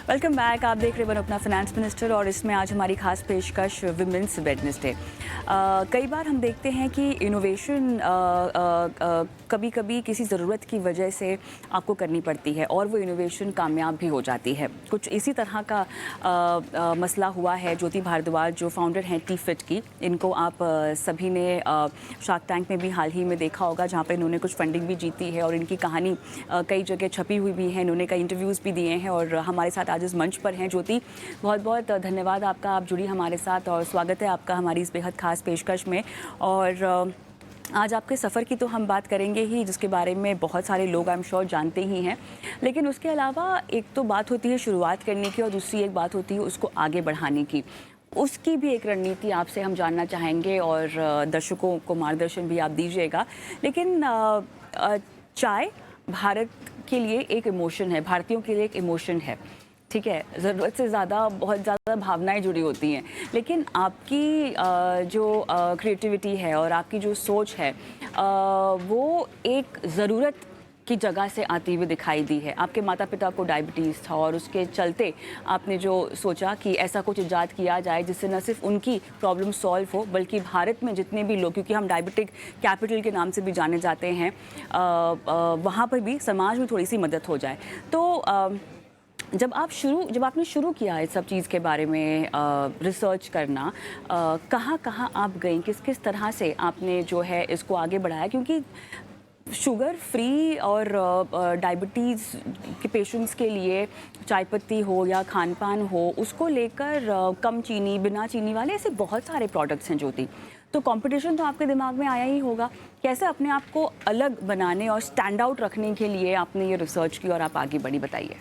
Welcome back. आप देख रहे हैं अपना फाइनेंस मिनिस्टर और इसमें आज हमारी खास पेशकश विमेंस वेडनेसडे। कई बार हम देखते हैं कि इनोवेशन कभी कभी किसी ज़रूरत की वजह से आपको करनी पड़ती है और वो इनोवेशन कामयाब भी हो जाती है। कुछ इसी तरह का मसला हुआ है। ज्योति भारद्वाज जो फाउंडर हैं टी फिट की, इनको आप सभी ने शार्क टैंक में भी हाल ही में देखा होगा, जहाँ पे इन्होंने कुछ फंडिंग भी जीती है और इनकी कहानी कई जगह छपी हुई भी है। इन्होंने कई इंटरव्यूज़ भी दिए हैं और हमारे साथ आज इस मंच पर हैं। ज्योति, बहुत बहुत धन्यवाद आपका, आप जुड़ी हमारे साथ और स्वागत है आपका हमारी इस बेहद खास पेशकश में। और आज आपके सफ़र की तो हम बात करेंगे ही, जिसके बारे में बहुत सारे लोग आई एम श्योर जानते ही हैं, लेकिन उसके अलावा एक तो बात होती है शुरुआत करने की और दूसरी एक बात होती है उसको आगे बढ़ाने की। उसकी भी एक रणनीति आपसे हम जानना चाहेंगे और दर्शकों को मार्गदर्शन भी आप दीजिएगा। लेकिन चाय भारत के लिए एक इमोशन है, भारतीयों के लिए एक इमोशन है, ठीक है। ज़रूरत से ज़्यादा बहुत ज़्यादा भावनाएं जुड़ी होती हैं, लेकिन आपकी जो क्रिएटिविटी है और आपकी जो सोच है वो एक ज़रूरत की जगह से आती हुई दिखाई दी है। आपके माता पिता को डायबिटीज़ था और उसके चलते आपने जो सोचा कि ऐसा कुछ इजाद किया जाए जिससे न सिर्फ उनकी प्रॉब्लम सॉल्व हो, बल्कि भारत में जितने भी लोग, क्योंकि हम डायबिटिक कैपिटल के नाम से भी जाने जाते हैं, वहाँ पर भी समाज में थोड़ी सी मदद हो जाए। तो जब आपने शुरू किया इस सब चीज़ के बारे में रिसर्च करना, कहाँ कहाँ आप गई, किस किस तरह से आपने जो है इसको आगे बढ़ाया? क्योंकि शुगर फ्री और डायबिटीज़ के पेशेंट्स के लिए चाय पत्ती हो या खान पान हो, उसको लेकर कम चीनी, बिना चीनी वाले ऐसे बहुत सारे प्रोडक्ट्स हैं ज्योति। तो कंपटीशन तो आपके दिमाग में आया ही होगा। कैसे अपने आप को अलग बनाने और स्टैंड आउट रखने के लिए आपने ये रिसर्च की और आप आगे बढ़ी, बताइए।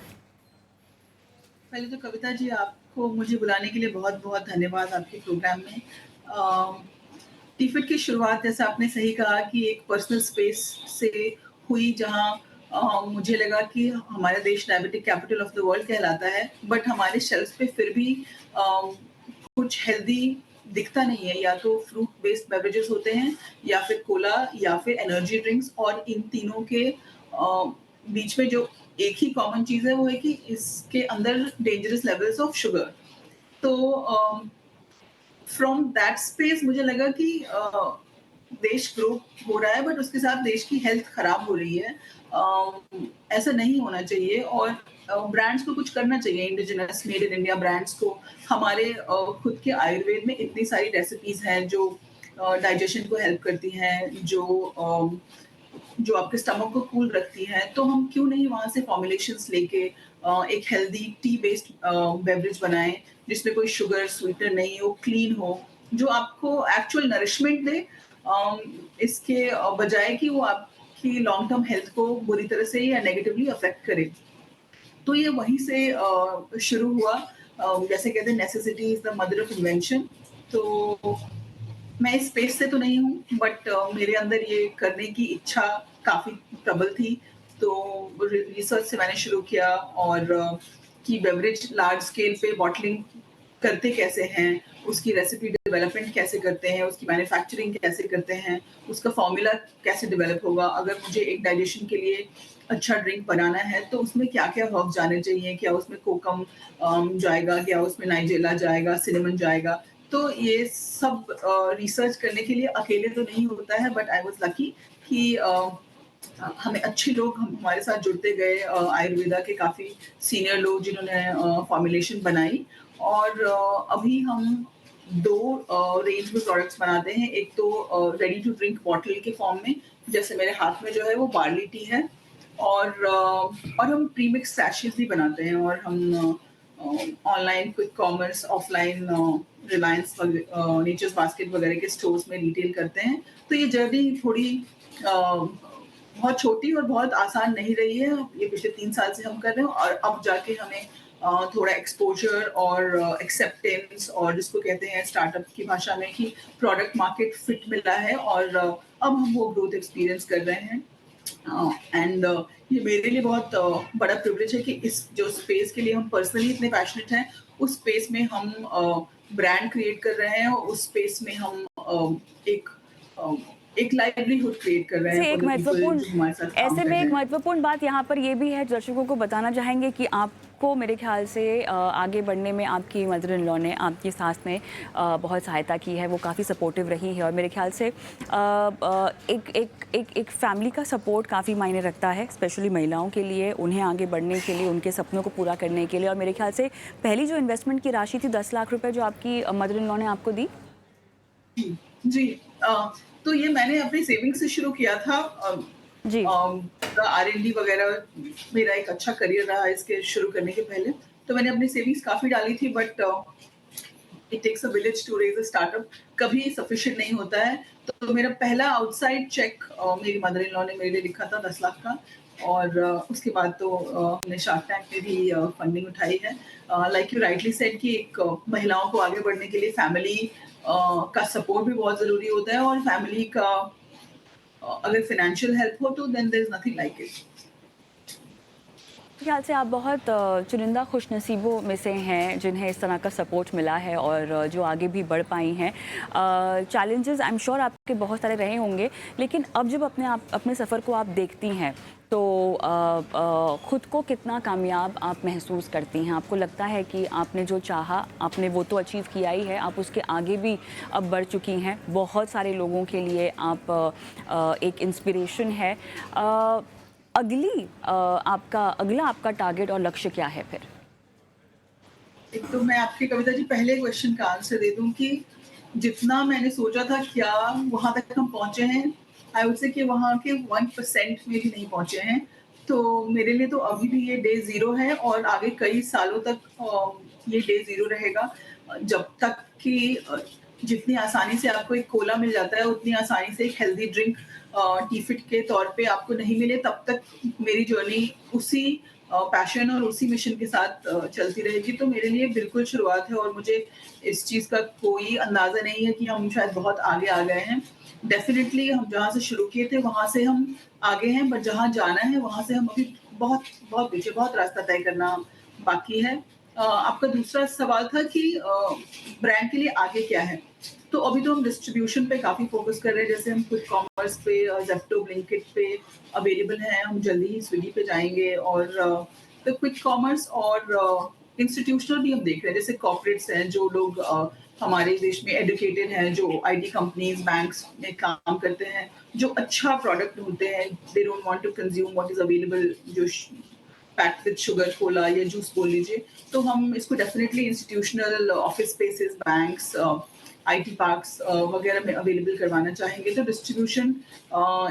पहले तो कविता जी, आपको मुझे बुलाने के लिए बहुत-बहुत धन्यवाद आपके प्रोग्राम में। टीफिट की शुरुआत, जैसा आपने सही कहा, कि एक पर्सनल स्पेस से हुई, जहाँ मुझे लगा कि हमारा देश diabetic capital of the world कहलाता है, बट हमारे शेल्फ्स पे फिर भी अ, कुछ हेल्दी दिखता नहीं है। या तो फ्रूट बेस्ड बेवरेजेस होते हैं, या फिर कोला, या फिर एनर्जी ड्रिंक्स, और इन तीनों के बीच में जो एक ही कॉमन चीज़ है वो है कि इसके अंदर डेंजरस लेवल्स ऑफ शुगर। तो फ्रॉम दैट स्पेस मुझे लगा कि देश ग्रो हो रहा है, बट उसके साथ देश की हेल्थ खराब हो रही है। ऐसा नहीं होना चाहिए, और ब्रांड्स को कुछ करना चाहिए। Indigenous made in India brands को, हमारे खुद के आयुर्वेद में इतनी सारी रेसिपीज हैं जो डाइजेशन को हेल्प करती हैं, जो आपके स्टमक को कूल रखती हैं। तो हम क्यों नहीं वहाँ से फॉर्मुलेशंस लेके एक हेल्दी टी बेस्ड बेवरेज बनाएं, जिसमें कोई शुगर स्वीटनर नहीं हो, क्लीन हो, जो आपको एक्चुअल नरिशमेंट दे, इसके बजाय कि वो आपकी लॉन्ग टर्म हेल्थ को बुरी तरह से या नेगेटिवली अफेक्ट करे। तो ये वहीं से शुरू हुआ। जैसे कहते हैं, necessity is the mother of invention. तो मैं इस स्पेस से तो नहीं हूँ, बट मेरे अंदर ये करने की इच्छा काफ़ी प्रबल थी। तो रिसर्च से मैंने शुरू किया, और कि बेवरेज लार्ज स्केल पे बॉटलिंग करते कैसे हैं, उसकी रेसिपी डेवलपमेंट कैसे करते हैं, उसकी मैन्युफैक्चरिंग कैसे करते हैं, उसका फॉर्मूला कैसे डेवलप होगा। अगर मुझे एक डाइजेशन के लिए अच्छा ड्रिंक बनाना है, तो उसमें क्या-क्या हर्ब्स जाने चाहिए, क्या उसमें कोकम जाएगा, क्या उसमें नाइजेला जाएगा, सिनेमन जाएगा। तो ये सब रिसर्च करने के लिए अकेले तो नहीं होता है, बट आई वाज़ लकी कि हमें अच्छे लोग हमारे साथ जुड़ते गए, आयुर्वेदा के काफ़ी सीनियर लोग जिन्होंने फॉर्मुलेशन बनाई। और अभी हम 2 रेंज में प्रोडक्ट्स बनाते हैं। एक तो रेडी टू ड्रिंक बॉटल के फॉर्म में, जैसे मेरे हाथ में जो है वो बार्ली टी है, और हम प्रीमिक्स सैशेज़ भी बनाते हैं, और हम online quick commerce, offline Reliance natures basket वगैरह के स्टोर्स में रिटेल करते हैं। तो ये जर्नी थोड़ी बहुत छोटी और बहुत आसान नहीं रही है। ये पिछले 3 साल से हम कर रहे हैं, और अब जाके हमें थोड़ा एक्सपोज़र और एक्सेप्टेंस, और जिसको कहते हैं स्टार्टअप की भाषा में, कि प्रोडक्ट मार्केट फिट मिला है, और अब हम वो ग्रोथ एक्सपीरियंस कर रहे हैं। एंड ये मेरे लिए बहुत बड़ा प्रिविलेज है कि इस जो स्पेस के लिए हम पर्सनली इतने पैशनेट हैं, उस स्पेस में हम ब्रांड क्रिएट कर रहे हैं, और उस स्पेस में हम एक एक लाइवलीहुड क्रिएट कर रहे हैं से फॉर एक द पीपल महत्वपूर्ण जो हमारे साथ काम ऐसे कर में रहे एक हैं। महत्वपूर्ण बात यहाँ पर ये भी है, दर्शकों को बताना चाहेंगे कि आपको मेरे ख्याल से आगे बढ़ने में आपकी मदर इन लॉ ने, आपकी सास ने बहुत सहायता की है, वो काफ़ी सपोर्टिव रही है और मेरे ख्याल से एक फैमिली का सपोर्ट काफ़ी मायने रखता है, स्पेशली महिलाओं के लिए, उन्हें आगे बढ़ने के लिए, उनके सपनों को पूरा करने के लिए। और मेरे ख्याल से पहली जो इन्वेस्टमेंट की राशि थी 10 लाख रुपए जो आपकी मदर इन लॉ ने आपको दी। जी, जी। तो ये मैंने अपनी सेविंग्स से शुरू किया था। जी। आर-एन-डी वगैरह मेरा एक अच्छा करियर रहा इसके शुरू करने के पहले। तो मैंने अपनी सेविंग्स काफ़ी डाली थी, but it takes a village to raise a startup. कभी सफिशिएंट नहीं होता है। तो मेरा पहला आउटसाइड चेक मेरी मदर इन लॉ ने मेरे लिए लिखा था 10 लाख का। और उसके बाद तो हमने शार्क टैंक में भी फंडिंग उठाई है। लाइक यू राइटली सेड कि एक महिलाओं को आगे बढ़ने के लिए फैमिली का सपोर्ट भी बहुत ज़रूरी होता है, और फैमिली का अगर फाइनेंशियल हेल्प हो तो then there is nothing like it. मेरे ख्याल से आप बहुत चुनिंदा खुशनसीबों में से हैं जिन्हें इस तरह का सपोर्ट मिला है और जो आगे भी बढ़ पाई हैं। चैलेंजेस आई एम श्योर आपके बहुत सारे रहे होंगे, लेकिन अब जब अपने सफ़र को आप देखती हैं तो खुद को कितना कामयाब आप महसूस करती हैं? आपको लगता है कि आपने जो चाहा आपने वो तो अचीव किया ही है, आप उसके आगे भी अब बढ़ चुकी हैं, बहुत सारे लोगों के लिए आप एक इंस्पिरेशन है। अगला आपका टारगेट और लक्ष्य क्या है फिर? एक तो मैं आपके कविता जी पहले क्वेश्चन का आंसर दे दूं कि जितना मैंने सोचा था क्या वहां तक हम पहुंचे हैं, आई वुड से कि वहां के 1% में भी नहीं पहुंचे हैं। तो मेरे लिए तो अभी भी ये डे ज़ीरो है, और आगे कई सालों तक ये डे ज़ीरो रहेगा। जब तक कि जितनी आसानी से आपको एक कोला मिल जाता है, उतनी आसानी से एक हेल्दी ड्रिंक टी फिट के तौर पे आपको नहीं मिले, तब तक मेरी जर्नी उसी पैशन और उसी मिशन के साथ चलती रहेगी। तो मेरे लिए बिल्कुल शुरुआत है, और मुझे इस चीज़ का कोई अंदाज़ा नहीं है कि हम शायद बहुत आगे आ गए हैं। डेफ़िनिटली हम जहाँ से शुरू किए थे वहाँ से हम आगे हैं, बट जहाँ जाना है वहाँ से हम अभी बहुत बहुत पीछे, बहुत रास्ता तय करना बाकी है। आपका दूसरा सवाल था कि ब्रांड के लिए आगे क्या है? तो अभी तो हम डिस्ट्रीब्यूशन पे काफ़ी फ़ोकस कर रहे हैं, जैसे हम क्विक कॉमर्स पे, ज़ेप्टो, ब्लिंकिट पे अवेलेबल हैं, हम जल्दी ही स्विगी पे जाएँगे, और तो क्विक कॉमर्स और इंस्टीट्यूशनल भी हम देख रहे हैं, जैसे कॉर्पोरेट्स हैं, जो लोग हमारे देश में एजुकेटेड हैं, जो आईटी कंपनीज़, बैंक्स में काम करते हैं, जो अच्छा प्रोडक्ट ढूँढते हैं, they don't want to consume what is available, जो पैक्ड विद शुगर कोला या जूस बोल लीजिए। तो हम इसको definitely institutional office spaces, banks, IT parks वगैरह में अवेलेबल करवाना चाहेंगे। तो distribution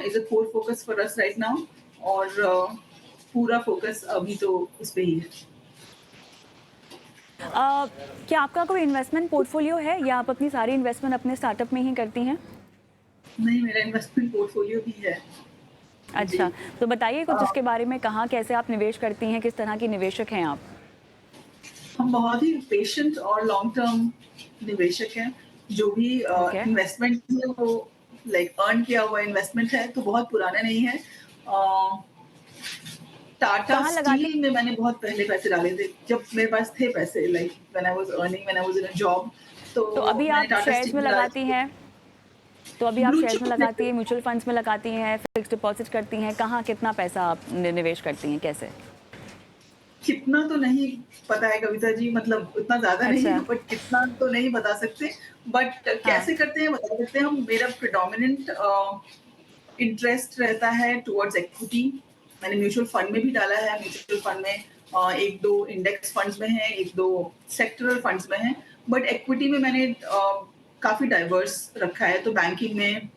is a core focus for us right now, और पूरा फोकस अभी तो इस पे ही है। क्या आपका कोई इन्वेस्टमेंट पोर्टफोलियो है या आप अपनी सारी इन्वेस्टमेंट अपने स्टार्टअप में ही करती हैं? नहीं, मेरा इन्वेस्टमेंट पोर्टफोलियो भी है। जी। अच्छा, तो बताइए कुछ अ, इसके बारे में, कहाँ कैसे आप निवेश करती हैं, किस तरह की निवेशक हैं आप? हम बहुत ही पेशेंट और लॉन्ग टर्म निवेशक हैं। जो भी ओके। इन्वेस्टमेंट है वो लाइक अर्न किया हुआ इन्वेस्टमेंट है, तो बहुत पुराना नहीं है। टाटा कहाँ लगाती स्टील में मैंने बहुत पहले पैसे डाले थे, जब मेरे पास थे पैसे, like when I was earning, when I was in a job. तो तो अभी मैंने आप टाटा शेयर्स स्टील में में डाले लगाती थे। हैं? तो अभी आप ब्लू शेयर्स में चिप में लगाती हैं, म्यूचुअल फंड्स में लगाती हैं, फिक्स्ड डिपॉज़िट करती हैं, कहाँ कितना पैसा आप निवेश करती हैं, कैसे? कितना तो नहीं पता है कविता जी, मतलब उतना ज़्यादा नहीं, अच्छा। बट कितना तो नहीं बता सकते। बट हाँ। कैसे करते हैं बता सकते हैं हम। मेरा प्रेडोमिनेंट इंटरेस्ट रहता है टुवर्ड्स इक्विटी। मैंने म्यूचुअल फंड में भी डाला है। म्यूचुअल फंड में 1-2 इंडेक्स फंड्स में है, 1-2 सेक्टरल फंड्स में है। बट इक्विटी में मैंने काफ़ी डाइवर्स रखा है। तो बैंकिंग में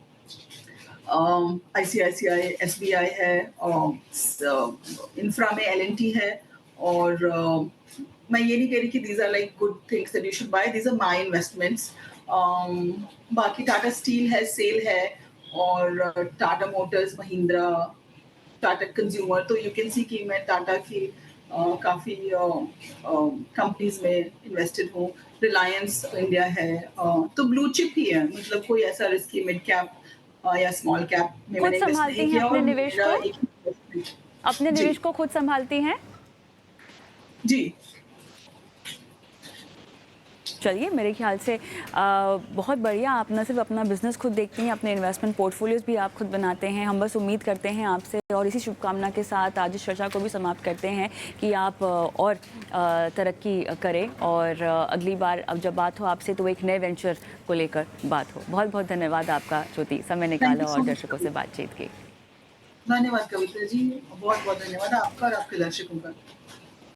आईसीआईसीआई, एसबीआई है, इंफ्रा में एलएनटी है, और मैं ये नहीं कह रही कि these are like good things that you should buy, these are my investments. बाकी टाटा स्टील है, सेल है, और टाटा मोटर्स, महिंद्रा, टाटा कंज्यूमर। तो यू कैन सी कि मैं टाटा की काफ़ी कंपनीज में इन्वेस्टेड हूँ। रिलायंस इंडिया है। तो ब्लू चिप ही है, मतलब कोई ऐसा रिस्की मिड कैप या स्मॉल कैप में खुद मैंने इन्वेस्ट नहीं संभालती हैं किया, अपने और निवेश मेरा को? एक ही इन्वेस्टमेंट। अपने जी, निवेश को खुद संभालती हैं? जी। चलिए, मेरे ख्याल से बहुत बढ़िया। आप न सिर्फ अपना बिजनेस खुद देखती हैं, अपने इन्वेस्टमेंट पोर्टफोलियोज भी आप खुद बनाते हैं। हम बस उम्मीद करते हैं आपसे और इसी शुभकामना के साथ आज इस चर्चा को भी समाप्त करते हैं कि आप और तरक्की करें और अगली बार अब जब बात हो आपसे तो एक नए वेंचर को लेकर बात हो। बहुत बहुत धन्यवाद आपका ज्योति, समय थैंक निकाला यू और सो मच दर्शकों से कविता। बातचीत की। धन्यवाद कविता जी, बहुत बहुत धन्यवाद आपका और आपके दर्शकों का।